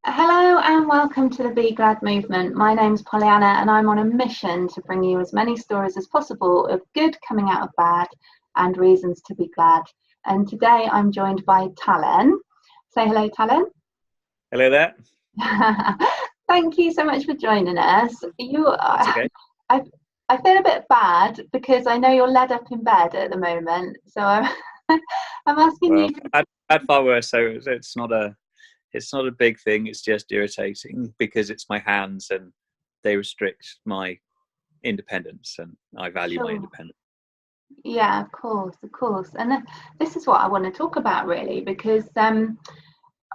Hello and welcome to the Be Glad movement. My name's Pollyanna and I'm on a mission to bring you as many stories as possible of good coming out of bad and reasons to be glad. And today I'm joined by Talan. Say hello, Talan. Hello there. Thank you so much for joining us. That's okay. I feel a bit bad because I know you're laid up in bed at the moment. So I'm asking you. I've had far worse, so it's not a big thing. It's just irritating because it's my hands and they restrict my independence, and I value my independence. Yeah, of course. And this is what I want to talk about really, because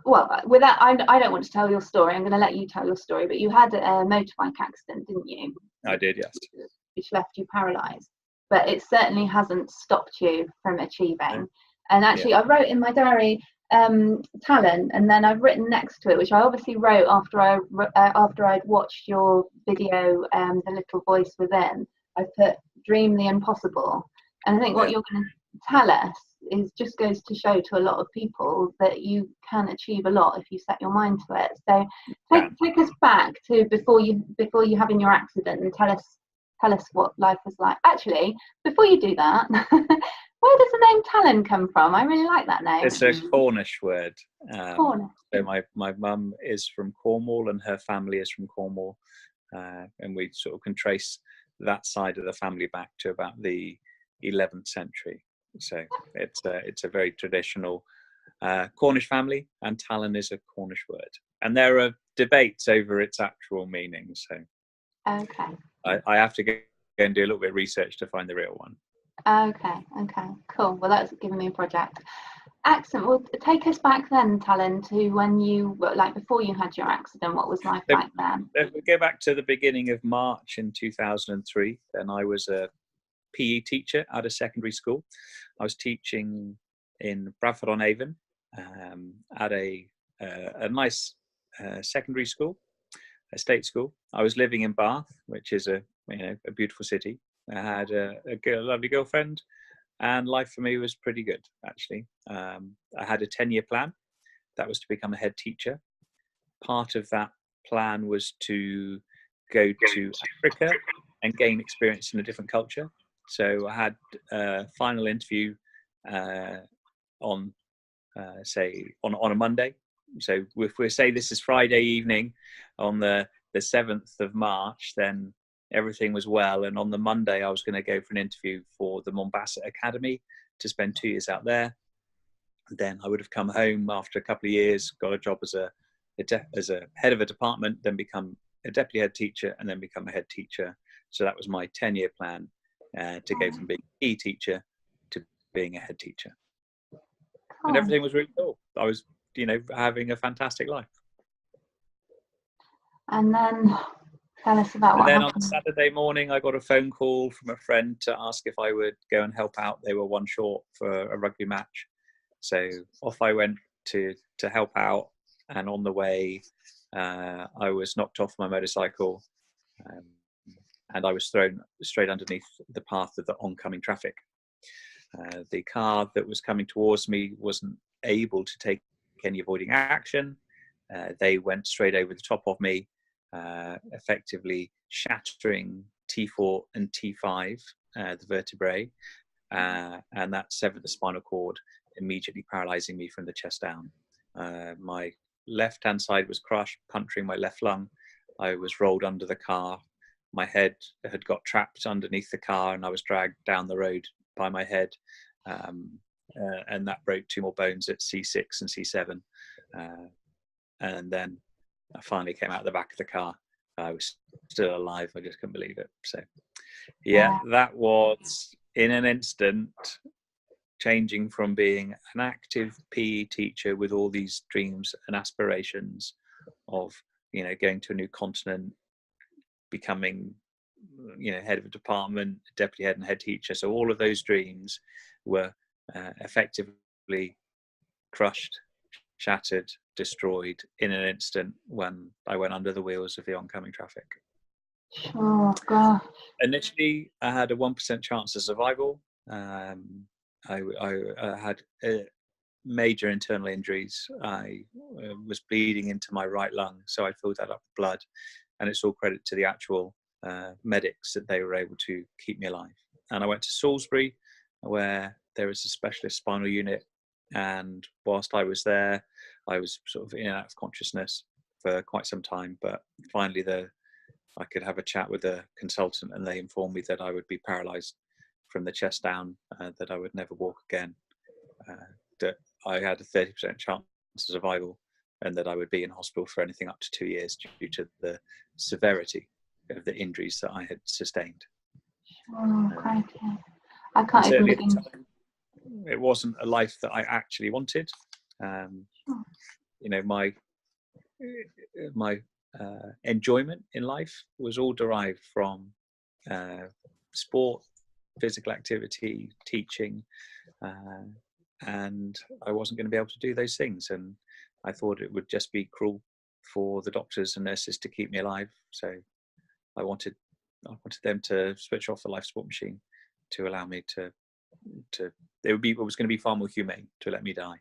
without I don't want to tell your story. I'm going to let you tell your story. But you had a motorbike accident, didn't you? I did, yes. Which left you paralysed, but it certainly hasn't stopped you from achieving. No. And actually, Yeah. I wrote in my diary Talan, and then I've written next to it, which I obviously wrote after I'd watched your video, The Little Voice Within. I put dream the impossible, and I think what you're going to tell us is just goes to show to a lot of people that you can achieve a lot if you set your mind to it. So take us back to before you having your accident and tell us what life was like. Actually, before you do that, where does the name Talan come from? I really like that name. It's a Cornish word. Cornish. So my mum is from Cornwall and her family is from Cornwall, and we sort of can trace that side of the family back to about the 11th century. So it's a very traditional Cornish family, and Talan is a Cornish word. And there are debates over its actual meaning. So okay. I have to go and do a little bit of research to find the real one. Okay, cool. Well, that's given me a project. Excellent. Well, take us back then, Talan, to when you, like before you had your accident, what was life like then? If we go back to the beginning of March in 2003, then I was a PE teacher at a secondary school. I was teaching in Bradford-on-Avon at a nice secondary school, a state school. I was living in Bath, which is a beautiful city. I had a lovely girlfriend, and life for me was pretty good, actually. I had a 10-year plan. That was to become a head teacher. Part of that plan was to go to Africa and gain experience in a different culture. So I had a final interview on a Monday. So if we say this is Friday evening on the 7th of March, then everything was well. And on the Monday, I was going to go for an interview for the Mombasa Academy to spend 2 years out there. Then I would have come home after a couple of years, got a job as a head of a department, then become a deputy head teacher, and then become a head teacher. So that was my 10-year plan, to go from being a PE teacher to being a head teacher. Cool. And everything was really cool. I was, having a fantastic life. And then tell us about what happened. And then on Saturday morning, I got a phone call from a friend to ask if I would go and help out. They were one short for a rugby match. So off I went to help out. And on the way, I was knocked off my motorcycle, and I was thrown straight underneath the path of the oncoming traffic. The car that was coming towards me wasn't able to take any avoiding action. They went straight over the top of me, effectively shattering T4 and T5, the vertebrae, and that severed the spinal cord, immediately paralysing me from the chest down. My left-hand side was crushed, puncturing my left lung. I was rolled under the car. My head had got trapped underneath the car, and I was dragged down the road by my head, and that broke 2 more bones at C6 and C7. And then I finally came out of the back of the car. I was still alive. I just couldn't believe it. So, that was in an instant changing from being an active PE teacher with all these dreams and aspirations of, going to a new continent, becoming, head of a department, deputy head and head teacher. So all of those dreams were effectively crushed, shattered, destroyed in an instant when I went under the wheels of the oncoming traffic. Oh, gosh. Initially, I had a 1% chance of survival. I had major internal injuries. I was bleeding into my right lung, so I filled that up with blood, and it's all credit to the actual medics that they were able to keep me alive. And I went to Salisbury, where there is a specialist spinal unit, and whilst I was there, I was sort of in and out of consciousness for quite some time, but finally I could have a chat with a consultant, and they informed me that I would be paralysed from the chest down, that I would never walk again, that I had a 30% chance of survival, and that I would be in hospital for anything up to 2 years due to the severity of the injuries that I had sustained. Oh, crikey. I can't even begin. It wasn't a life that I actually wanted. You know, my enjoyment in life was all derived from sport, physical activity, teaching, and I wasn't going to be able to do those things. And I thought it would just be cruel for the doctors and nurses to keep me alive. So I wanted them to switch off the life support machine to allow me to it was going to be far more humane to let me die.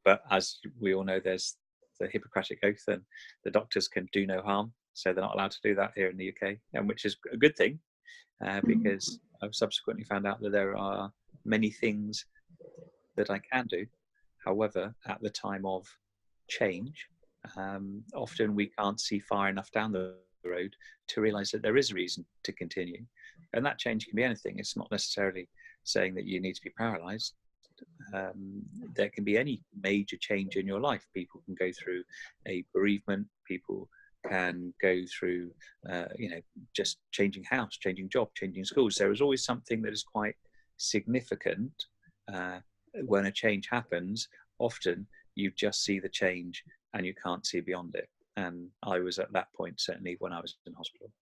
But as we all know, there's the Hippocratic Oath, and the doctors can do no harm, so they're not allowed to do that here in the UK, and which is a good thing, because I've subsequently found out that there are many things that I can do. However, at the time of change, often we can't see far enough down the road to realise that there is a reason to continue, and that change can be anything. It's not necessarily saying that you need to be paralysed. There can be any major change in your life. People can go through a bereavement, people can go through just changing house, changing job, changing schools. There is always something that is quite significant when a change happens. Often you just see the change and you can't see beyond it, and I was at that point, certainly when I was in hospital.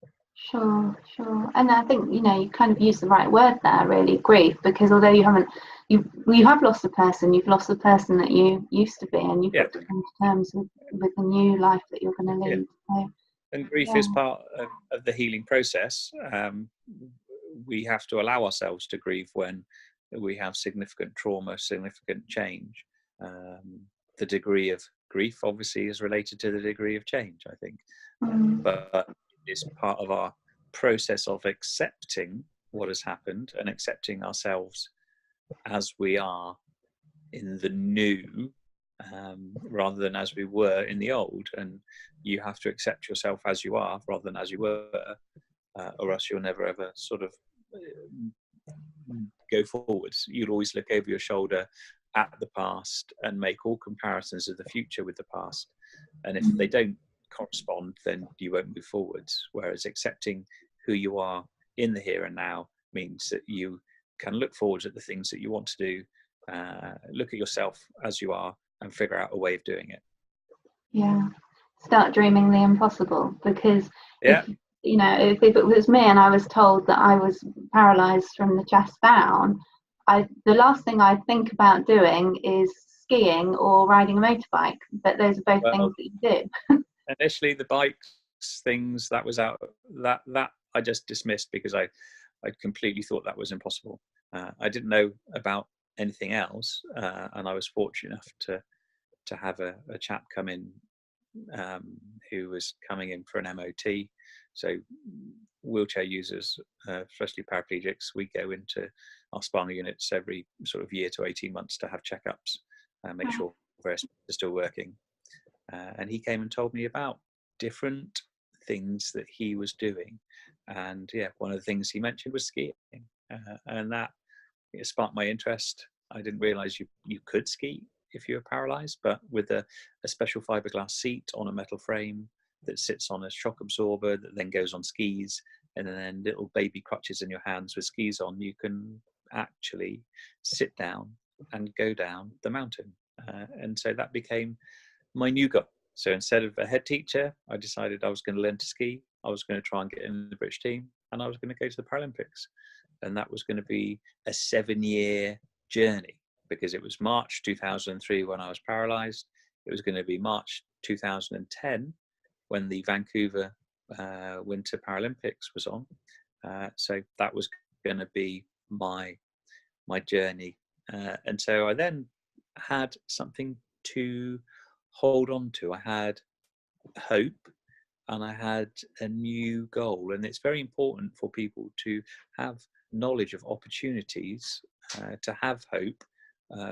Sure. And I think, you kind of used the right word there, really, grief, because although you have lost a person, you've lost the person that you used to be, and you've got to come to terms with the new life that you're going to lead. So, and grief is part of the healing process. We have to allow ourselves to grieve when we have significant trauma, significant change. The degree of grief obviously is related to the degree of change, I think. But it's part of our process of accepting what has happened and accepting ourselves as we are in the new, rather than as we were in the old. And you have to accept yourself as you are rather than as you were, or else you'll never ever sort of go forwards. You'll always look over your shoulder at the past and make all comparisons of the future with the past, and if they don't correspond, then you won't move forwards. Whereas accepting who you are in the here and now means that you can look forwards at the things that you want to do, look at yourself as you are, and figure out a way of doing it. Start dreaming the impossible, because if it was me and I was told that I was paralysed from the chest down, the last thing I think about doing is skiing or riding a motorbike, but those are both things that you do. Initially, the bikes things, that was out, that I just dismissed, because I completely thought that was impossible. I didn't know about anything else, and I was fortunate enough to have a chap come in who was coming in for an MOT. So wheelchair users, especially paraplegics, we go into our spinal units every sort of year to 18 months to have checkups and make sure they're still working. And he came and told me about different things that he was doing, and one of the things he mentioned was skiing, and that sparked my interest. I didn't realize you could ski if you were paralyzed, but with a special fiberglass seat on a metal frame that sits on a shock absorber that then goes on skis, and then little baby crutches in your hands with skis on, you can actually sit down and go down the mountain. And so that became my new goal. So instead of a head teacher, I decided I was going to learn to ski. I was going to try and get in the British team, and I was going to go to the Paralympics. And that was going to be a 7-year journey, because it was March 2003 when I was paralysed. It was going to be March 2010 when the Vancouver Winter Paralympics was on. So that was going to be my journey. And so I then had something to hold on to. I had hope, and I had a new goal. And it's very important for people to have knowledge of opportunities, to have hope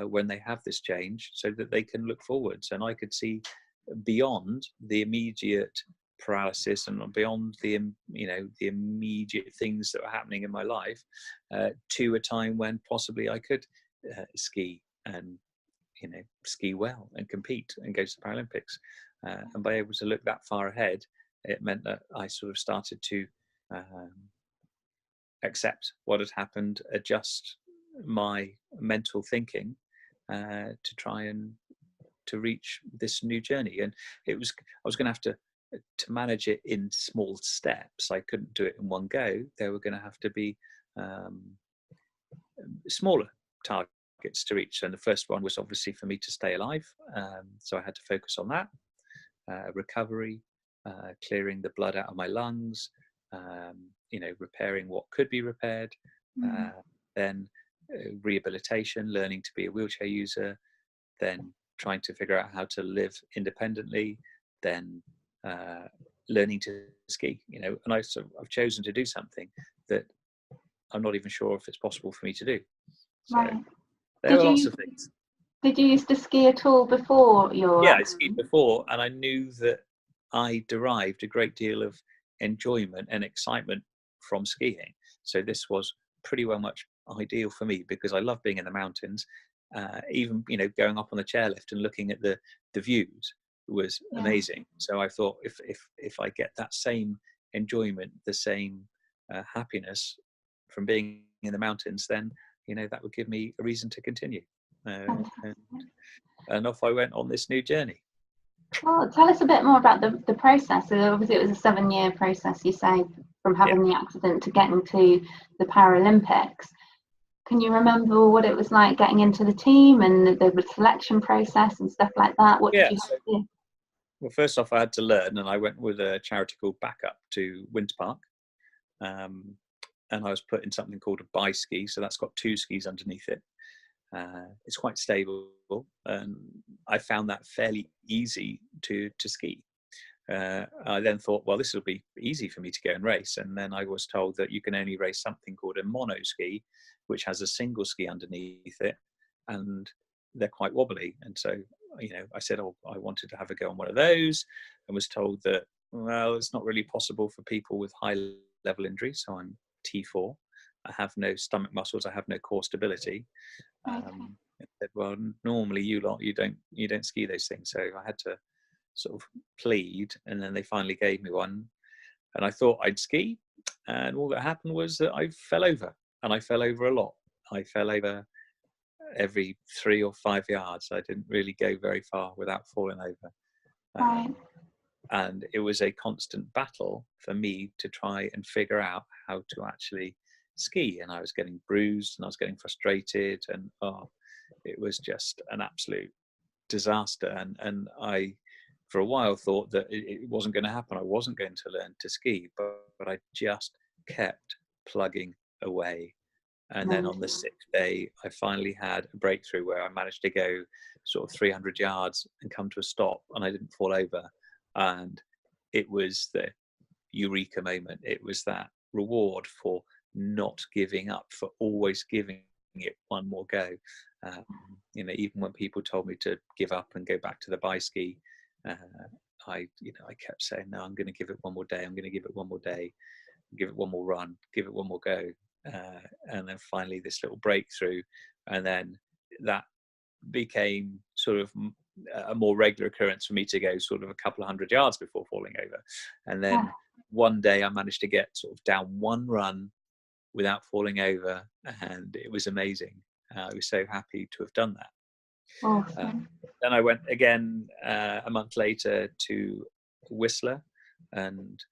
when they have this change, so that they can look forwards. And I could see beyond the immediate paralysis and beyond the the immediate things that were happening in my life, to a time when possibly I could ski, and ski well and compete and go to the Paralympics. And by able to look that far ahead, it meant that I sort of started to accept what had happened, adjust my mental thinking to try and to reach this new journey. And I was going to have to manage it in small steps. I couldn't do it in one go. There were going to have to be smaller targets to reach. And the first one was obviously for me to stay alive. So I had to focus on that. Recovery, clearing the blood out of my lungs, repairing what could be repaired, then rehabilitation, learning to be a wheelchair user, then trying to figure out how to live independently, then learning to ski, and I've chosen to do something that I'm not even sure if it's possible for me to do. So there are lots of things. Did you used to ski at all before your accident? I skied before, and I knew that I derived a great deal of enjoyment and excitement from skiing. So this was pretty well much ideal for me, because I love being in the mountains. Even going up on the chairlift and looking at the views was amazing. So I thought if I get that same enjoyment, the same happiness from being in the mountains, then that would give me a reason to continue. And off I went on this new journey. Well, tell us a bit more about the process. So obviously it was a 7-year process, you say, from having the accident to getting to the Paralympics. Can you remember what it was like getting into the team and the selection process and stuff like that? What did you have to do? Well, first off, I had to learn, and I went with a charity called Backup to Winter Park. And I was put in something called a bi-ski, so that's got 2 skis underneath it. It's quite stable, and I found that fairly easy to ski. I then thought, well, this will be easy for me to go and race. And then I was told that you can only race something called a mono ski, which has a single ski underneath it, and they're quite wobbly. And so, I said, I wanted to have a go on one of those, and was told that, well, it's not really possible for people with high level injuries. So I'm T4. I have no stomach muscles. I have no core stability. I said, well, normally you don't ski those things. So I had to sort of plead, and then they finally gave me one, and I thought I'd ski, and all that happened was that I fell over, and I fell over a lot. I fell over every 3 or 5 yards. I didn't really go very far without falling over. And it was a constant battle for me to try and figure out how to actually ski, and I was getting bruised and I was getting frustrated, and it was just an absolute disaster. And I for a while thought that it wasn't going to happen. I wasn't going to learn to ski, but I just kept plugging away. And then on the 6th day, I finally had a breakthrough where I managed to go sort of 300 yards and come to a stop, and I didn't fall over. And it was the eureka moment. It was that reward for not giving up, for always giving it one more go. Even when people told me to give up and go back to the bi-ski, I kept saying, no, I'm going to give it one more day. I'm going to give it one more day, give it one more run, give it one more go. And then finally this little breakthrough, and then that became sort of a more regular occurrence for me to go sort of a couple of 100 yards before falling over. And then one day I managed to get sort of down one run without falling over, and it was amazing. I was so happy to have done that. Awesome. Then I went again a month later to Whistler, and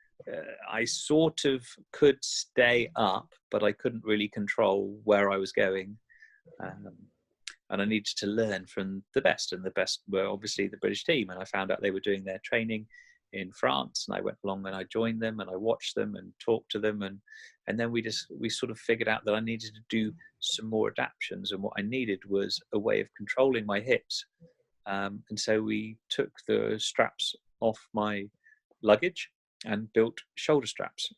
I sort of could stay up, but I couldn't really control where I was going. And I needed to learn from the best, and the best were obviously the British team. And I found out they were doing their training in France, and I went along and I joined them and I watched them and talked to them, and then we sort of figured out that I needed to do some more adaptations, and what I needed was a way of controlling my hips. And so we took the straps off my luggage and built shoulder straps.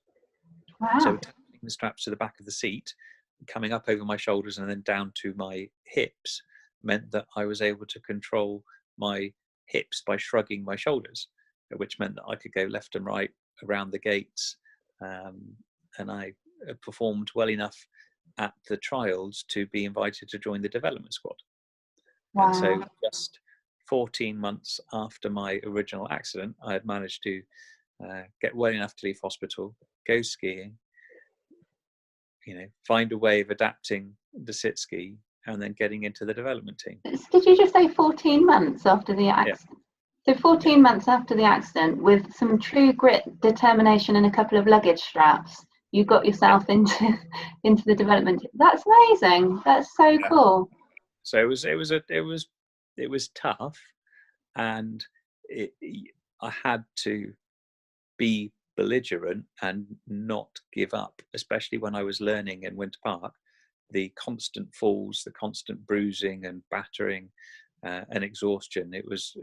Wow. So attaching the straps to the back of the seat, coming up over my shoulders and then down to my hips, meant that I was able to control my hips by shrugging my shoulders, which meant that I could go left and right around the gates. And I performed well enough at the trials to be invited to join the development squad. Wow. And so just 14 months after my original accident, I had managed to get well enough to leave hospital, go skiing, find a way of adapting the sit ski, and then getting into the development team. Did you just say 14 months after the accident? Yeah. So 14 months after the accident, with some true grit, determination, and a couple of luggage straps, you got yourself into the development. That's amazing. That's so cool. So it was tough, and I had to be belligerent and not give up, especially when I was learning in Winter Park. The constant falls, the constant bruising and battering and exhaustion. It was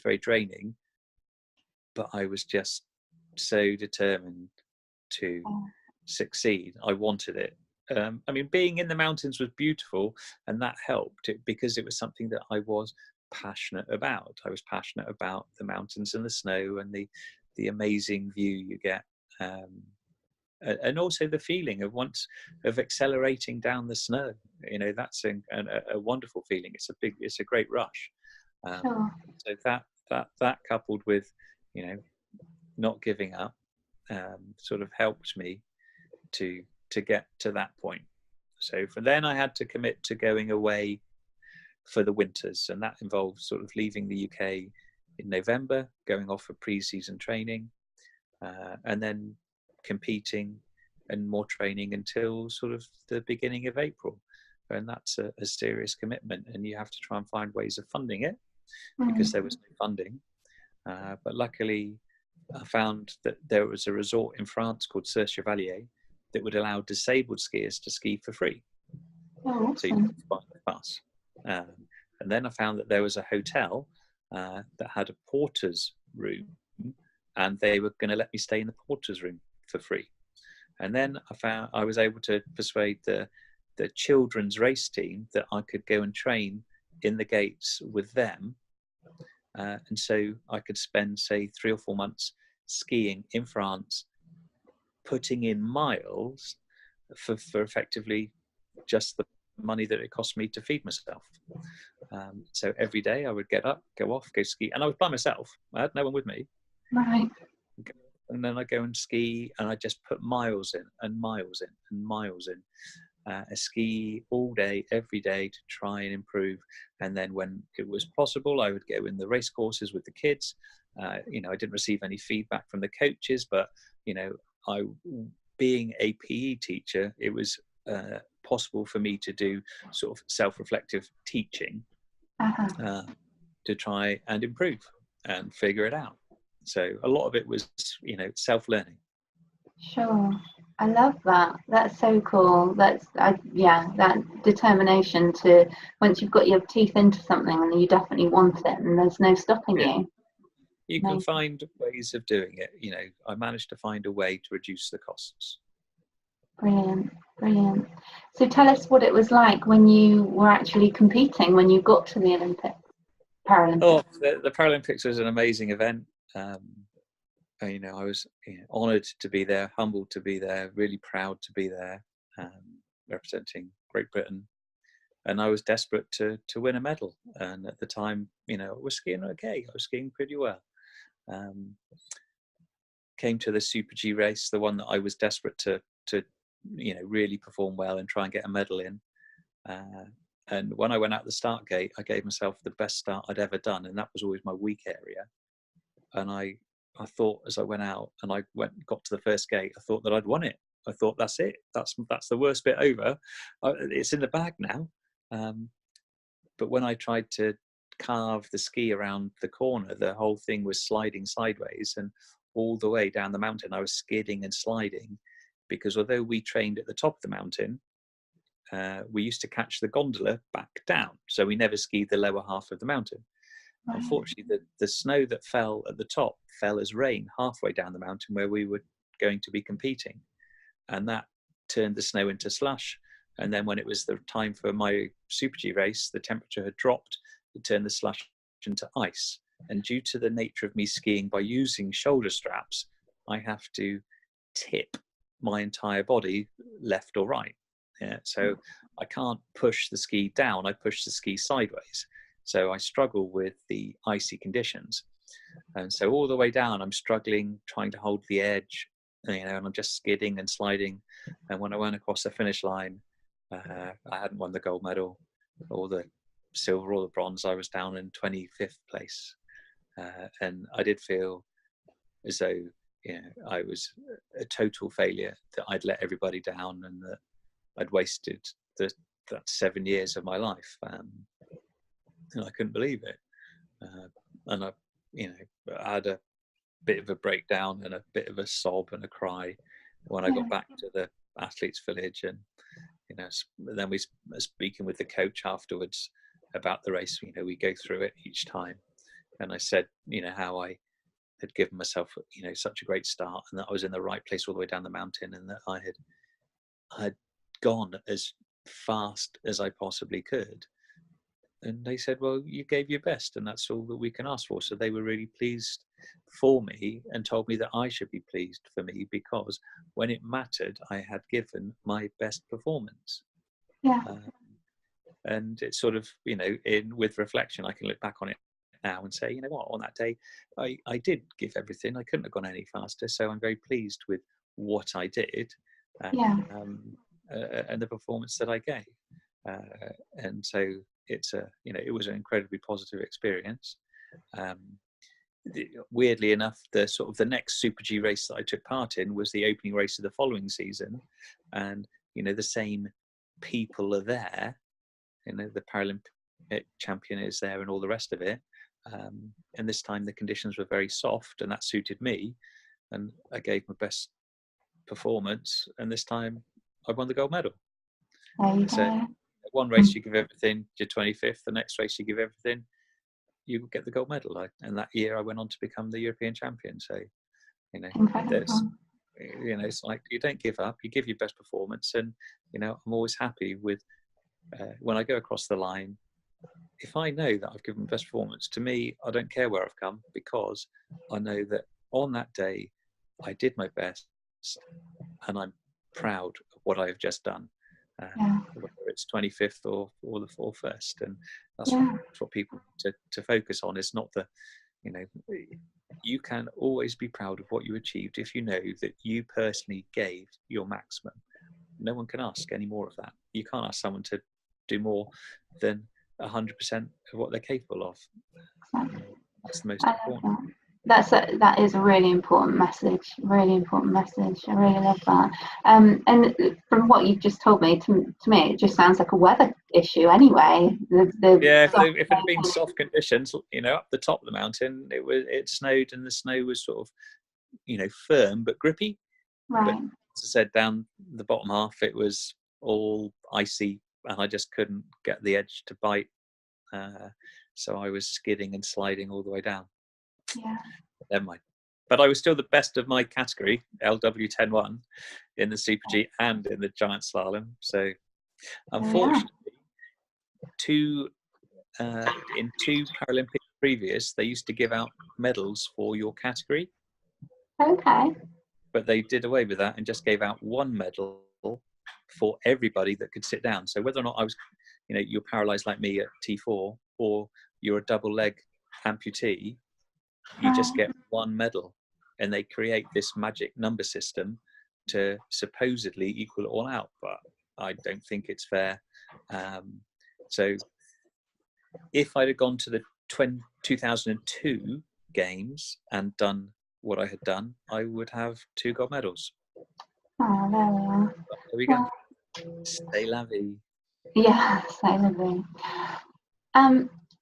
very draining, but I was just so determined to succeed. I wanted it. I mean, being in the mountains was beautiful, and that helped because it was something that I was passionate about. I was passionate about the mountains and the snow and the amazing view you get. And also the feeling of accelerating down the snow. That's a wonderful feeling. It's a great rush. Sure. So that coupled with not giving up sort of helped me to get to that point. So from then I had to commit to going away for the winters, and that involved sort of leaving the UK in November, going off for pre-season training, and then competing and more training until sort of the beginning of April. And that's a serious commitment, and you have to try and find ways of funding it because there was no funding. But luckily I found that there was a resort in France called Cerf Chevalier that would allow disabled skiers to ski for free. Oh, awesome. So you could buy the bus. And then I found that there was a hotel that had a porter's room, and they were going to let me stay in the porter's room for free. And then I was able to persuade the children's race team that I could go and train in the gates with them. And so I could spend, say, 3 or 4 months skiing in France, putting in miles for effectively just the money that it cost me to feed myself. So every day I would get up, go off, go ski, and I was by myself. I had no one with me. Right. And then I go and ski, and I just put miles in and miles in and miles in. I ski all day, every day to try and improve. And then when it was possible, I would go in the race courses with the kids. I didn't receive any feedback from the coaches, but being a PE teacher, it was possible for me to do sort of self-reflective teaching to try and improve and figure it out. So a lot of it was, self-learning. Sure. I love that. That's so cool. That determination to, once you've got your teeth into something and you definitely want it and there's no stopping you. You can find ways of doing it. I managed to find a way to reduce the costs. Brilliant. So tell us what it was like when you were actually competing, when you got to the Paralympics. Oh, the Paralympics was an amazing event. I was honoured to be there, humbled to be there, really proud to be there, representing Great Britain. And I was desperate to win a medal. And at the time, I was skiing okay. I was skiing pretty well. Came to the Super G race, the one that I was desperate to really perform well and try and get a medal in. And when I went out the start gate, I gave myself the best start I'd ever done, and that was always my weak area. And I thought as I went out and I got to the first gate, I thought that I'd won it. I thought, that's it. That's the worst bit over. It's in the bag now. But when I tried to carve the ski around the corner, the whole thing was sliding sideways, and all the way down the mountain I was skidding and sliding, because although we trained at the top of the mountain, we used to catch the gondola back down, so we never skied the lower half of the mountain. Right. Unfortunately, the snow that fell at the top fell as rain halfway down the mountain where we were going to be competing, and that turned the snow into slush. And then when it was the time for my Super G race, the temperature had dropped, it turned the slush into ice. And due to the nature of me skiing by using shoulder straps, I have to tip my entire body left or right. Yeah, so I can't push the ski down, I push the ski sideways. So I struggle with the icy conditions. And so all the way down, I'm struggling, trying to hold the edge, and I'm just skidding and sliding. And when I went across the finish line, I hadn't won the gold medal or the silver or the bronze. I was down in 25th place. And I did feel as though, I was a total failure, that I'd let everybody down, and that I'd wasted that 7 years of my life. And I couldn't believe it. And I had a bit of a breakdown and a bit of a sob and a cry when I got back to the athletes' village. And then we were speaking with the coach afterwards about the race. We go through it each time, and I said, how I had given myself, such a great start, and that I was in the right place all the way down the mountain, and that I had gone as fast as I possibly could. And they said, well, you gave your best, and that's all that we can ask for. So they were really pleased for me and told me that I should be pleased for me, because when it mattered, I had given my best performance. Yeah. And it's sort of, with reflection, I can look back on it now and say, what, on that day, I did give everything. I couldn't have gone any faster. So I'm very pleased with what I did, and the performance that I gave. And so it's it was an incredibly positive experience. Weirdly enough, the next Super G race that I took part in was the opening race of the following season, and the same people are there. The Paralympic champion is there, and all the rest of it. And this time the conditions were very soft, and that suited me, and I gave my best performance. And this time I won the gold medal. So one race you give everything, you're 25th. The next race you give everything, you get the gold medal. And that year I went on to become the European champion. So it's like, you don't give up, you give your best performance. And I'm always happy with when I go across the line. If I know that I've given my best performance, to me, I don't care where I've come, because I know that on that day I did my best, and I'm proud of what I have just done. Whether it's 25th or the 1st, and that's what people need to focus on. It's not you can always be proud of what you achieved if you know that you personally gave your maximum. No one can ask any more of that. You can't ask someone to do more than 100% of what they're capable of. That's the most important. That is a really important message. Really important message. I really love that. And from what you've just told me, to me, it just sounds like a weather issue. Anyway, if it had been soft conditions, up the top of the mountain, it snowed, and the snow was sort of, firm but grippy. Right. But as I said, down the bottom half, it was all icy, and I just couldn't get the edge to bite. So I was skidding and sliding all the way down. Yeah. Never mind. But I was still the best of my category, LW 10-1, in the Super G and in the giant slalom. So unfortunately, in two Paralympic previous, they used to give out medals for your category. Okay. But they did away with that and just gave out one medal for everybody that could sit down. So whether or not I was, you're paralysed like me at T4, or you're a double leg amputee, you just get one medal. And they create this magic number system to supposedly equal it all out. But I don't think it's fair. So if I'd have gone to the 2002 games and done what I had done, I would have 2 gold medals. Oh, there we are. There we go. C'est la vie. Yeah, c'est la vie.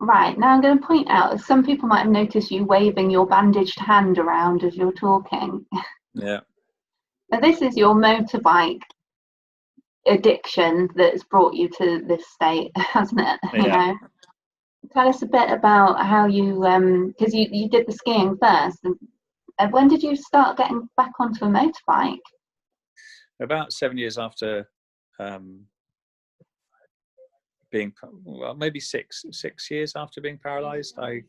Right, now I'm going to point out, some people might have noticed you waving your bandaged hand around as you're talking. Yeah. Now, this is your motorbike addiction that's brought you to this state, hasn't it? You Yeah. know, tell us a bit about how you, because you did the skiing first. And when did you start getting back onto a motorbike? About 7 years after being, well, maybe six years after being paralysed, I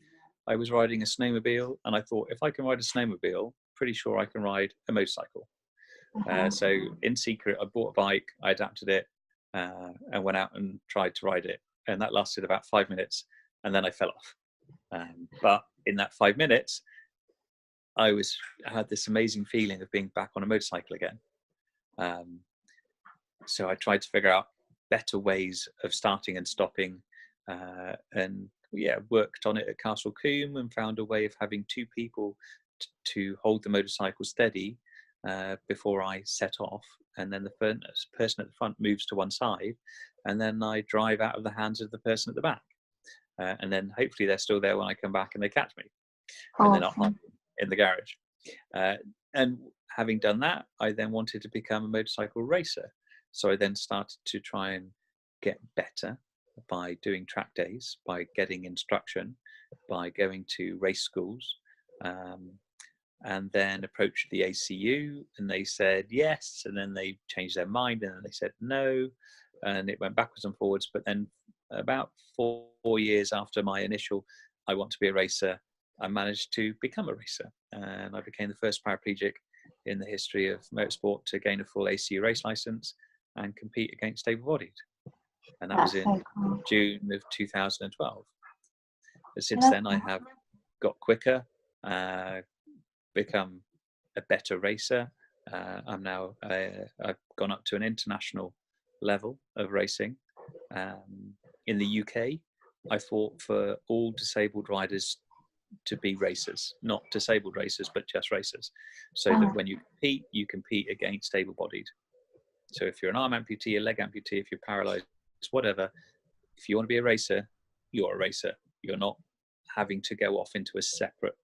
was riding a snowmobile, and I thought, if I can ride a snowmobile, pretty sure I can ride a motorcycle. So in secret, I bought a bike, I adapted it, and went out and tried to ride it. And that lasted about 5 minutes, and then I fell off. But in that 5 minutes, I had this amazing feeling of being back on a motorcycle again. So I tried to figure out better ways of starting and stopping, and worked on it at Castle Combe, and found a way of having two people to hold the motorcycle steady before I set off, and then the person at the front moves to one side, and then I drive out of the hands of the person at the back, and then hopefully they're still there when I come back and they catch me, and they're not hiding in the garage. And having done that, I then wanted to become a motorcycle racer. So I then started to try and get better by doing track days, by getting instruction, by going to race schools, and then approached the ACU, and they said yes, and then they changed their mind, and then they said no, and it went backwards and forwards. But then about 4 years after my initial I want to be a racer, I managed to become a racer, and I became the first paraplegic in the history of motorsport to gain a full ACU race license and compete against able-bodied. And that was in June of 2012. But since then, I have got quicker, become a better racer. I'm now, I've gone up to an international level of racing. In the UK, I fought for all disabled riders to be racers, not disabled racers, but just racers. So that when you compete against able-bodied. So if you're an arm amputee, a leg amputee, if you're paralysed, whatever, if you want to be a racer, you're a racer. You're not having to go off into a separate,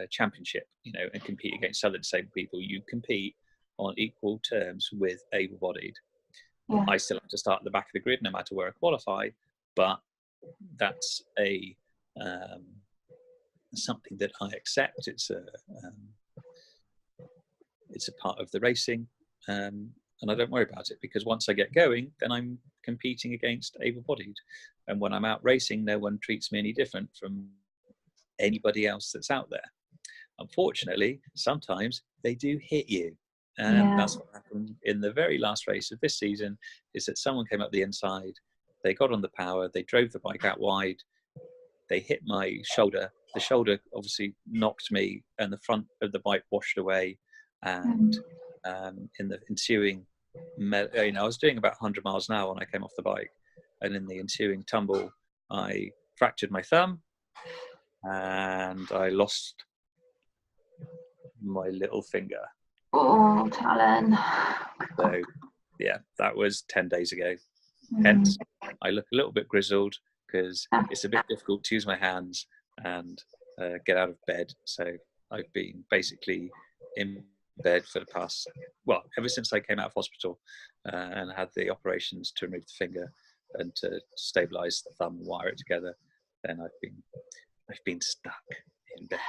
championship, and compete against other disabled people. You compete on equal terms with able-bodied. Yeah. I still have to start at the back of the grid no matter where I qualify, but that's something that I accept. It's a part of the racing, and I don't worry about it, because once I get going, then I'm competing against able-bodied, and when I'm out racing, no one treats me any different from anybody else that's out there. Unfortunately, sometimes they do hit you, and that's what happened in the very last race of this season. Is that someone came up the inside, they got on the power, they drove the bike out wide, they hit my shoulder. The shoulder obviously knocked me, and the front of the bike washed away. And in the ensuing, I was doing about 100 miles an hour when I came off the bike, and in the ensuing tumble, I fractured my thumb, and I lost my little finger. Oh, Talan. So, yeah, that was 10 days ago. Hence, I look a little bit grizzled, because it's a bit difficult to use my hands and get out of bed. So I've been basically in bed for the past, ever since I came out of hospital and had the operations to remove the finger and to stabilize the thumb and wire it together. Then I've been stuck in bed.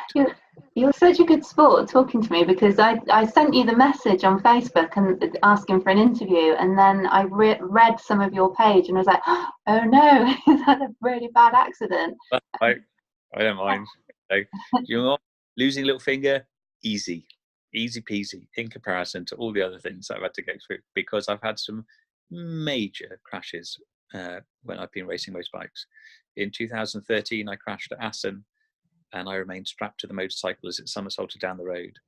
You're such a good sport talking to me, because I sent you the message on Facebook and asking for an interview, and then I read some of your page and I was like, oh no, is that a really bad accident? I don't mind. You're not losing a little finger, easy peasy in comparison to all the other things I've had to go through, because I've had some major crashes when I've been racing motorbikes. In 2013, I crashed at Assen, and I remained strapped to the motorcycle as it somersaulted down the road,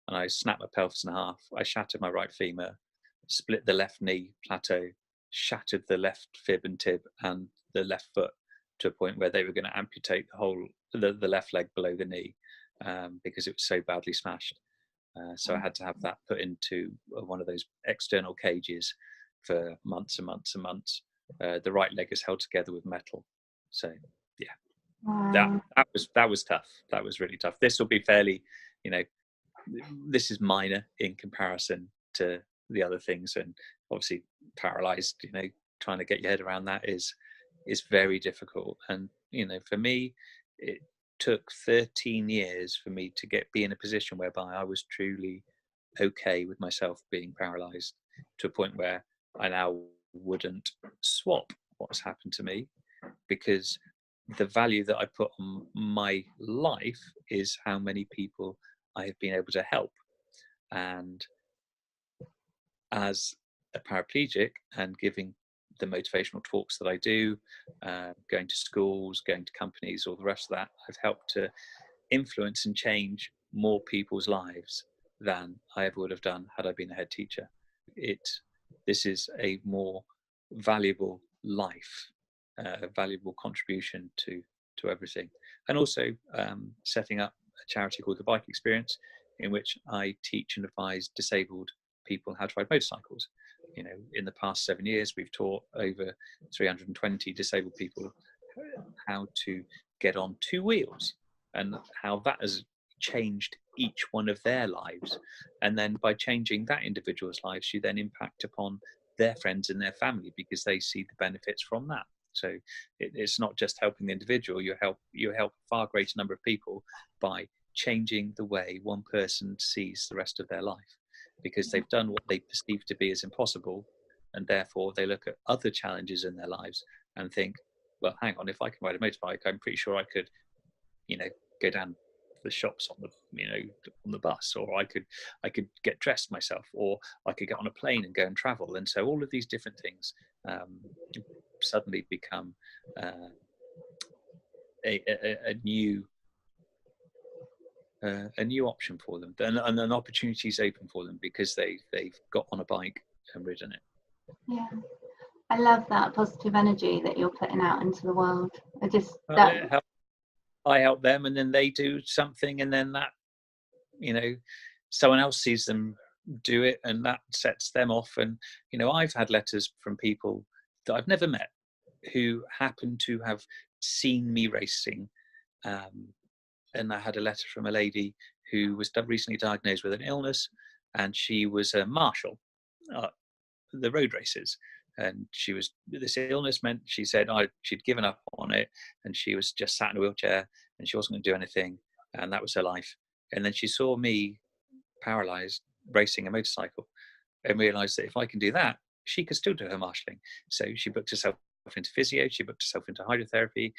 and I snapped my pelvis in half. I shattered my right femur, split the left knee plateau, shattered the left fib and tib and the left foot, to a point where they were going to amputate the left leg below the knee, because it was so badly smashed. So I had to have that put into one of those external cages for months and months and months. The right leg is held together with metal. So yeah, Wow. that was tough. That was really tough. This will be fairly, you know, this is minor in comparison to the other things, and obviously paralysed, you know, trying to get your head around that is very difficult. And you know, for me, it took 13 years for me to be in a position whereby I was truly okay with myself being paralysed, to a point where I now wouldn't swap what's happened to me, because the value that I put on my life is how many people I have been able to help. And as a paraplegic, and giving the motivational talks that I do, going to schools, going to companies, all the rest of that, I've helped to influence and change more people's lives than I ever would have done had I been a head teacher. This is a more valuable life, a valuable contribution to everything. And also setting up a charity called the Bike Experience, in which I teach and advise disabled people how to ride motorcycles. You know, in the past 7 years, we've taught over 320 disabled people how to get on two wheels, and how that has changed each one of their lives. And then by changing that individual's lives, you then impact upon their friends and their family, because they see the benefits from that. So it's not just helping the individual, you help a far greater number of people by changing the way one person sees the rest of their life, because they've done what they perceive to be as impossible, and therefore they look at other challenges in their lives and think, well, hang on, if I can ride a motorbike, I'm pretty sure I could, you know, go down the shops on the, you know, on the bus, or I could get dressed myself, or I could get on a plane and go and travel. And so all of these different things suddenly become a new option for them, and an opportunity is open for them, because they've got on a bike and ridden it. Yeah, I love that positive energy that you're putting out into the world. I help them, and then they do something, and then that, you know, someone else sees them do it, and that sets them off. And you know, I've had letters from people that I've never met who happen to have seen me racing. And I had a letter from a lady who was recently diagnosed with an illness, and she was a marshal at the road races. And this illness meant, she said, she'd given up on it, and she was just sat in a wheelchair, and she wasn't going to do anything, and that was her life. And then she saw me paralysed racing a motorcycle, and realised that if I can do that, she could still do her marshalling. So she booked herself into physio, she booked herself into hydrotherapy,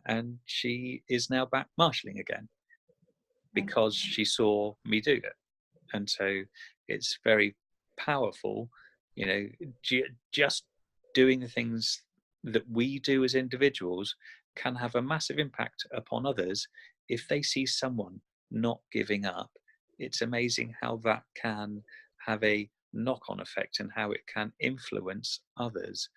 and she is now back marshalling again, because she saw me do it. And so it's very powerful, you know, just doing the things that we do as individuals can have a massive impact upon others. If they see someone not giving up, it's amazing how that can have a knock-on effect, and how it can influence others.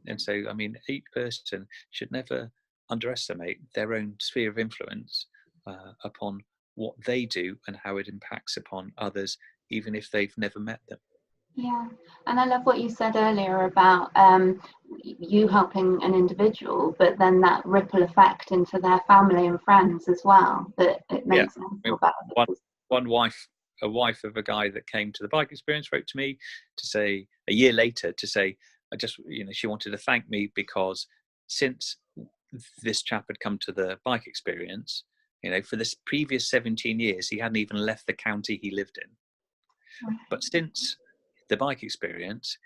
And so, I mean, each person should never underestimate their own sphere of influence upon what they do, and how it impacts upon others, even if they've never met them. Yeah, and I love what you said earlier about you helping an individual, but then that ripple effect into their family and friends as well, that it makes them feel better. A wife of a guy that came to the Bike Experience wrote to me to say, a year later, to say, she wanted to thank me, because since this chap had come to the Bike Experience, you know, for this previous 17 years, he hadn't even left the county he lived in. But since the Bike Experience,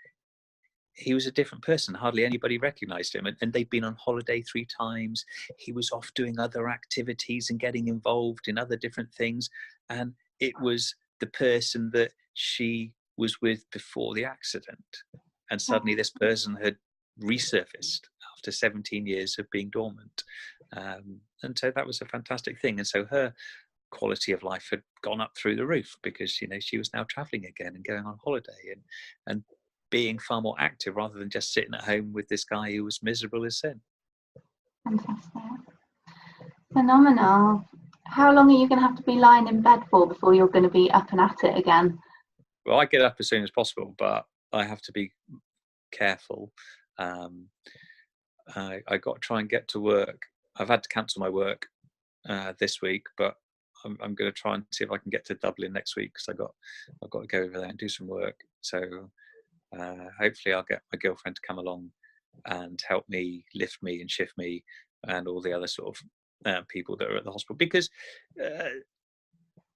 he was a different person. Hardly anybody recognized him. And they'd been on holiday 3 times. He was off doing other activities and getting involved in other different things. And it was the person that she was with before the accident. And suddenly this person had resurfaced after 17 years of being dormant. And so that was a fantastic thing. And so her quality of life had gone up through the roof, because, you know, she was now traveling again and going on holiday and being far more active, rather than just sitting at home with this guy who was miserable as sin. Fantastic. Phenomenal. How long are you going to have to be lying in bed for before you're going to be up and at it again? Well, I get up as soon as possible, but I have to be careful I got to try and get to work. I've had to cancel my work this week, but I'm going to try and see if I can get to Dublin next week, because I've got to go over there and do some work. So hopefully I'll get my girlfriend to come along and help me, lift me and shift me, and all the other sort of people that are at the hospital, because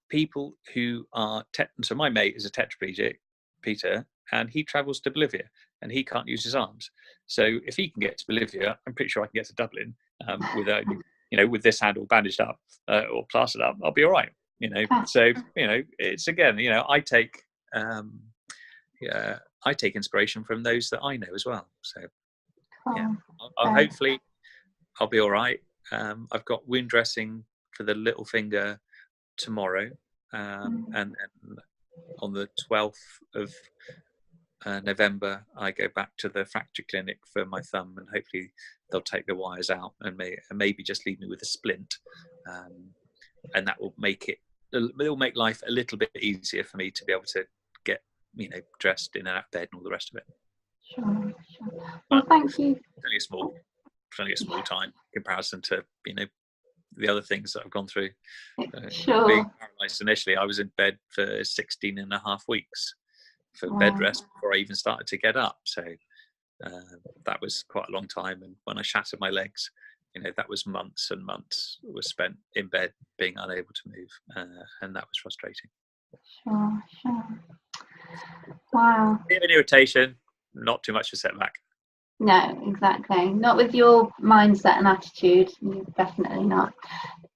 people who are so my mate is a tetraplegic, Peter, and he travels to Bolivia and he can't use his arms. So if he can get to Bolivia, I'm pretty sure I can get to Dublin without, with this hand all bandaged up or plastered up. I'll be all right. So it's again, I take inspiration from those that I know as well. So hopefully I'll be all right. I've got wound dressing for the little finger tomorrow, and then on the 12th of November I go back to the fracture clinic for my thumb, and hopefully they'll take the wires out and maybe just leave me with a splint, and that will make life a little bit easier for me to be able to get dressed in and out of bed and all the rest of it. Sure. Well, thank you. It's only a small time in comparison to the other things that I've gone through. Sure. Being paralysed initially, I was in bed for 16 and a half weeks for bed rest before I even started to get up. So that was quite a long time. And when I shattered my legs, that was months and months was spent in bed being unable to move, and that was frustrating. Sure. Wow. Bit of an irritation, not too much of a setback. No, exactly. Not with your mindset and attitude. Definitely not.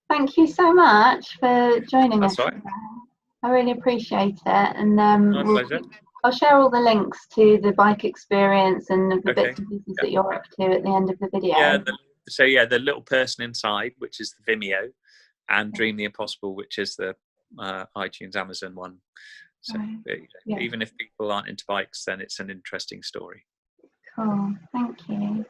Thank you so much for joining us. That's right. I really appreciate it. And My pleasure. I'll share all the links to the bike experience and the bits and pieces that you're up to at the end of the video. Yeah, the little person inside, which is the Vimeo, and Dream the Impossible, which is the iTunes, Amazon one. So even if people aren't into bikes, then it's an interesting story. Cool, thank you.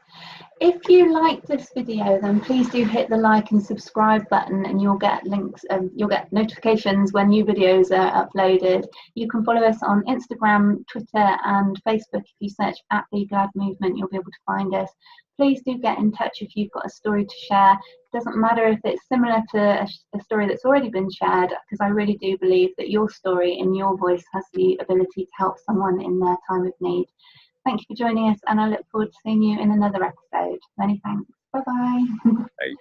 If you liked this video, then please do hit the like and subscribe button, and you'll get links, you'll get notifications when new videos are uploaded. You can follow us on Instagram, Twitter and Facebook. If you search at Be Glad Movement, you'll be able to find us. Please do get in touch if you've got a story to share. It doesn't matter if it's similar to a story that's already been shared, because I really do believe that your story and your voice has the ability to help someone in their time of need. Thank you for joining us, and I look forward to seeing you in another episode. Many thanks. Bye-bye. Bye.